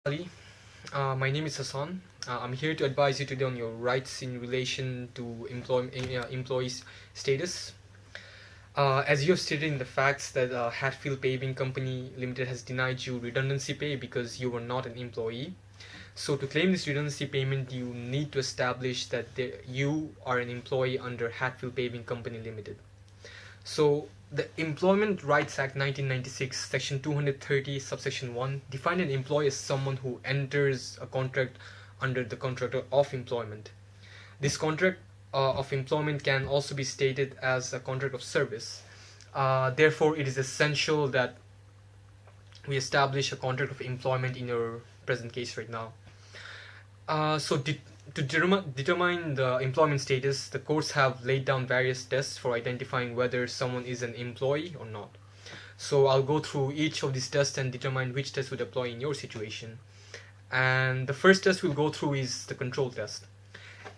Ali. My name is Hassan. I'm here to advise you today on your rights in relation to employees' status. As you have stated in the facts that Hatfield Paving Company Limited has denied you redundancy pay because you were not an employee. So to claim this redundancy payment, you need to establish that you are an employee under Hatfield Paving Company Limited. So the Employment Rights Act 1996, Section 230, subsection 1, defined an employee as someone who enters a contract under the contract of employment. This contract of employment can also be stated as a contract of service. Therefore, it is essential that we establish a contract of employment in your present case right now. To determine the employment status, the courts have laid down various tests for identifying whether someone is an employee or not. So I'll go through each of these tests and determine which test would apply in your situation. And the first test we'll go through is the control test.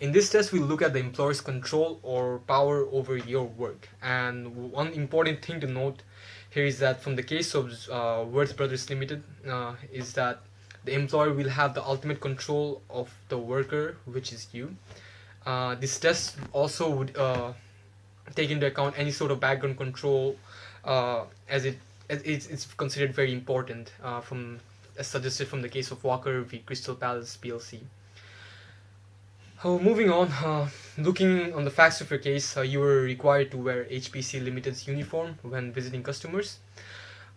In this test, we'll look at the employer's control or power over your work. And one important thing to note here is that from the case of Worth Brothers Limited, is that the employer will have the ultimate control of the worker, which is you. This test also would take into account any sort of background control, as it's considered very important, from as suggested from the case of Walker v Crystal Palace PLC. Moving on, looking on the facts of your case, you were required to wear HPC Limited's uniform when visiting customers,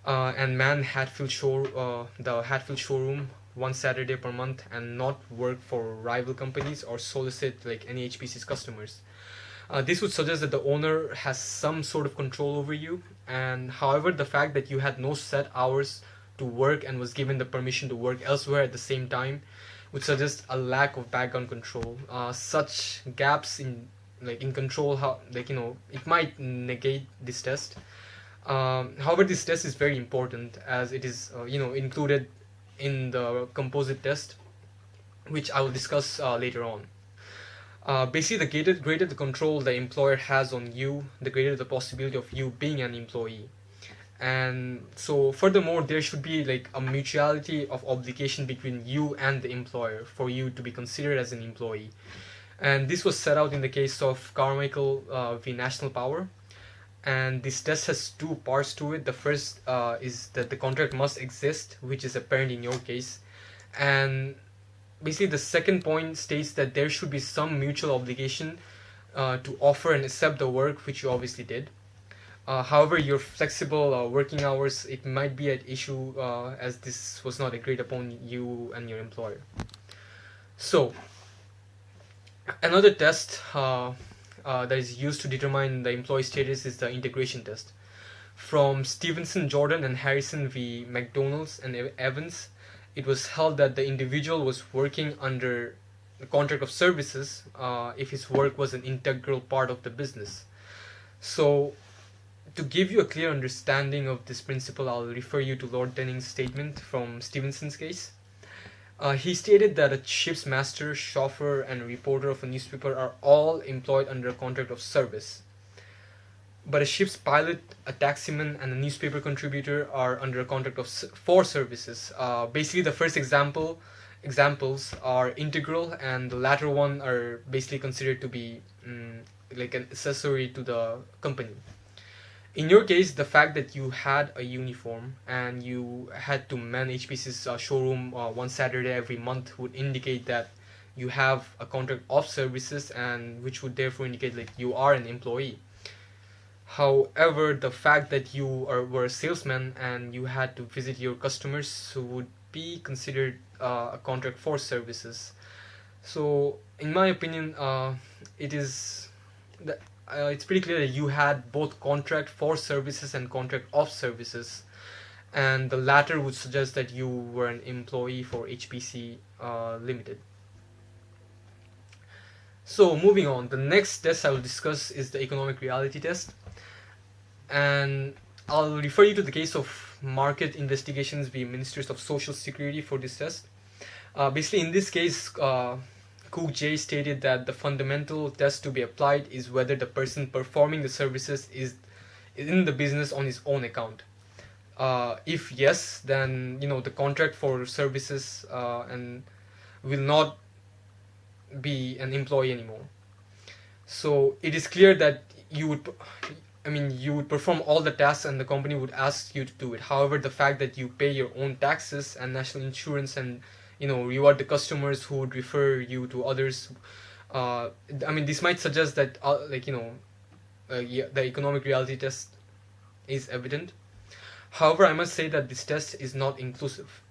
and man the Hatfield showroom one Saturday per month, and not work for rival companies or solicit like any HPC's customers. This would suggest that the owner has some sort of control over you, and however, the fact that you had no set hours to work and was given the permission to work elsewhere at the same time would suggest a lack of background control. Such gaps in control, it might negate this test. However, this test is very important as it is included in the composite test, which I will discuss later on. Basically, greater the control the employer has on you, the greater the possibility of you being an employee. And so furthermore, there should be like a mutuality of obligation between you and the employer for you to be considered as an employee. And this was set out in the case of Carmichael v National Power. And this test has two parts to it. The first is that the contract must exist, which is apparent in your case. And basically the second point states that there should be some mutual obligation to offer and accept the work, which you obviously did. However, your flexible working hours, it might be at issue, as this was not agreed upon you and your employer. So another test that is used to determine the employee status is the integration test. From Stevenson, Jordan, and Harrison v. McDonald's and Evans, it was held that the individual was working under a contract of services if his work was an integral part of the business. So to give you a clear understanding of this principle, I'll refer you to Lord Denning's statement from Stevenson's case. He stated that a ship's master, chauffeur, and reporter of a newspaper are all employed under a contract of service. But a ship's pilot, a taximan, and a newspaper contributor are under a contract for services. Basically, the first examples are integral, and the latter one are basically considered to be like an accessory to the company. In your case, the fact that you had a uniform and you had to man HPC's showroom one Saturday every month would indicate that you have a contract of services, and which would therefore indicate like you are an employee. However, the fact that you were a salesman and you had to visit your customers would be considered a contract for services. So, in my opinion, it's pretty clear that you had both contract for services and contract of services, and the latter would suggest that you were an employee for HPC Limited. So moving on, the next test I will discuss is the economic reality test, and I'll refer you to the case of Market Investigations v Ministers of Social Security for this test. Basically, in this case, Cook J stated that the fundamental test to be applied is whether the person performing the services is in the business on his own account. If yes, then the contract for services and will not be an employee anymore. So it is clear that you would perform all the tasks and the company would ask you to do it. However, the fact that you pay your own taxes and national insurance and reward the customers who would refer you to others, this might suggest that yeah, the economic reality test is evident. However, I must say that this test is not inclusive.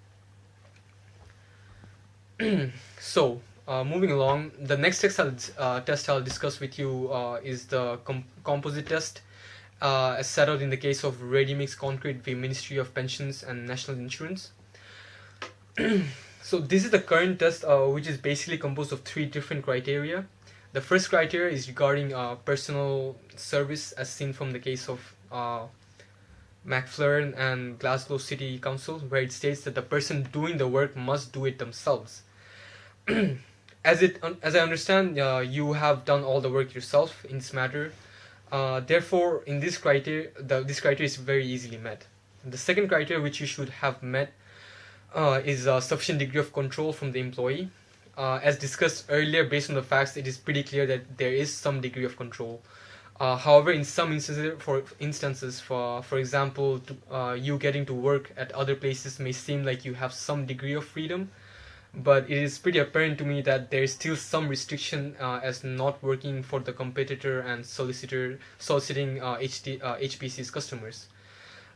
So, moving along, the next test I'll discuss with you is the composite test, as set out in the case of Ready Mix Concrete v Ministry of Pensions and National Insurance. So this is the current test, which is basically composed of three different criteria. The first criteria is regarding personal service, as seen from the case of McFlurn and Glasgow City Council, where it states that the person doing the work must do it themselves. As I understand, you have done all the work yourself in this matter. Therefore, in this criteria, this criteria is very easily met. The second criteria which you should have met is a sufficient degree of control from the employee. As discussed earlier, based on the facts, it is pretty clear that there is some degree of control. However, in some instances, for example, you getting to work at other places may seem like you have some degree of freedom, but it is pretty apparent to me that there is still some restriction, as not working for the competitor and soliciting HPC's customers.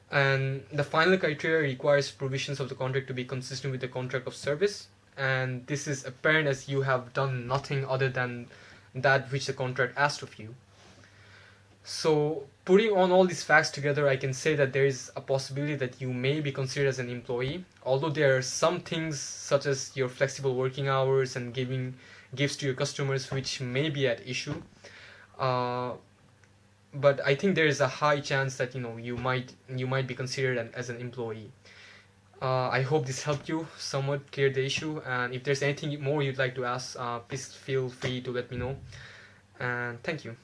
And the final criteria requires provisions of the contract to be consistent with the contract of service, and this is apparent as you have done nothing other than that which the contract asked of you. So, putting on all these facts together, I can say that there is a possibility that you may be considered as an employee, although there are some things such as your flexible working hours and giving gifts to your customers which may be at issue. But I think there is a high chance that you might be considered as an employee. I hope this helped you somewhat clear the issue, and if there's anything more you'd like to ask, please feel free to let me know. And thank you.